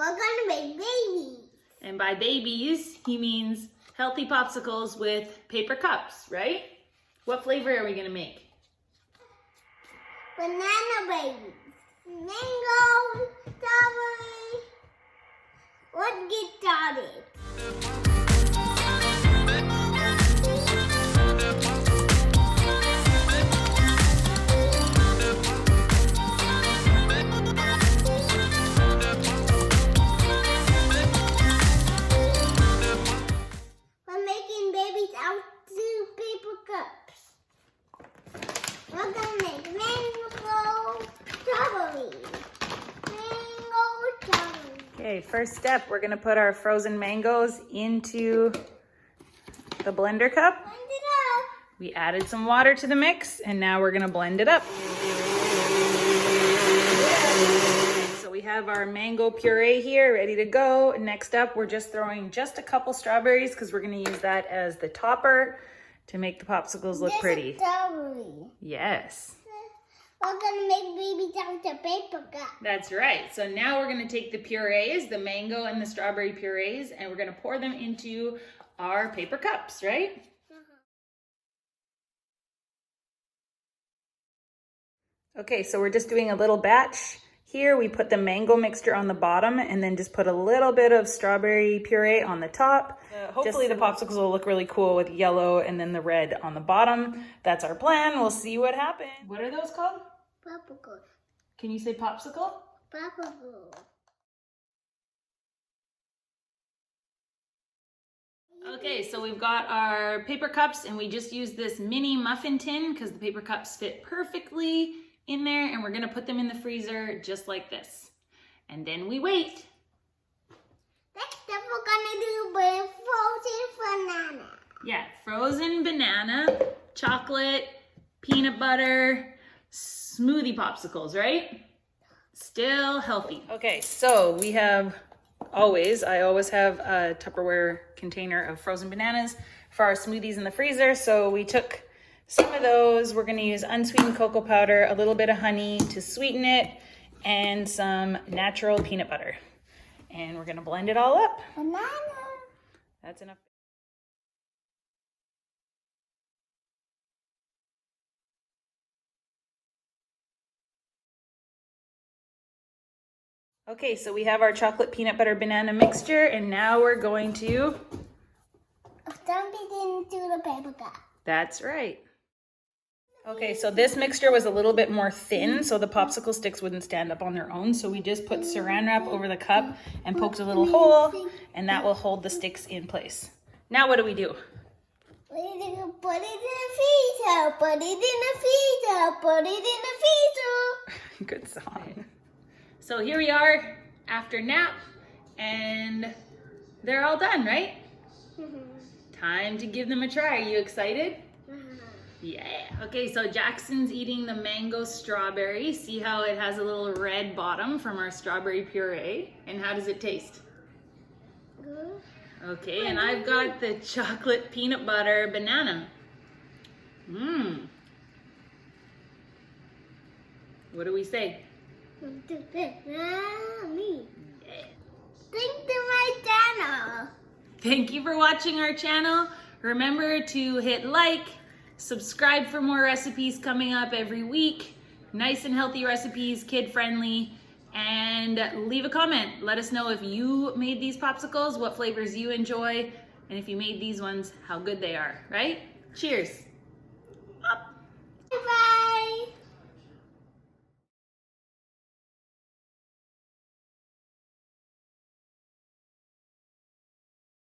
we're gonna make babies. And by babies, he means healthy popsicles with paper cups, right? What flavor are we gonna make? Banana babies. Mango, strawberry. Let's get started. We're making babies out to paper cups. We're gonna make mango, strawberry. Mango, strawberry. Okay, first step, we're gonna put our frozen mangoes into the blender cup. Blend it up. We added some water to the mix, and now we're gonna blend it up. So we have our mango puree here, ready to go. Next up, we're just throwing just a couple strawberries because we're gonna use that as the topper to make the popsicles look pretty. Strawberry. Yes. We're gonna make babies out to paper cups. That's right. So now we're gonna take the purees, the mango and the strawberry purees, and we're gonna pour them into our paper cups, right? Okay, so we're just doing a little batch. Here we put the mango mixture on the bottom and then just put a little bit of strawberry puree on the top. Hopefully the popsicles will look really cool with yellow and then the red on the bottom. That's our plan. We'll see what happens. What are those called? Popsicle. Can you say popsicle? Popsicle. Okay, so we've got our paper cups and we just used this mini muffin tin because the paper cups fit perfectly in there, and we're gonna put them in the freezer just like this. And then we wait. Next up we're gonna do with frozen banana. Yeah, frozen banana, chocolate, peanut butter, smoothie popsicles, right? Still healthy. Okay, so we have I always have a Tupperware container of frozen bananas for our smoothies in the freezer. So we took some of those. We're gonna use unsweetened cocoa powder, a little bit of honey to sweeten it, and some natural peanut butter. And we're gonna blend it all up. Banana. That's enough. Okay, so we have our chocolate peanut butter banana mixture, and now we're going to Dump it into the paper cup. That's right. Okay, so this mixture was a little bit more thin, so the popsicle sticks wouldn't stand up on their own. So we just put saran wrap over the cup and poked a little hole, and that will hold the sticks in place. Now what do? We need to put it in the freezer. Put it in the freezer. Put it in the freezer. Good song. So here we are after nap, and they're all done, right? Time to give them a try. Are you excited? Yeah. Okay, so Jackson's eating the mango strawberry. See how it has a little red bottom from our strawberry puree? And how does it taste? Good. Okay, and I've got the chocolate peanut butter banana. What do we say? Me. Yeah. Thank to my channel. Thank you for watching our channel. Remember to hit like, subscribe for more recipes coming up every week. Nice and healthy recipes, kid-friendly. And leave a comment. Let us know if you made these popsicles, what flavors you enjoy, and if you made these ones, how good they are, right? Cheers.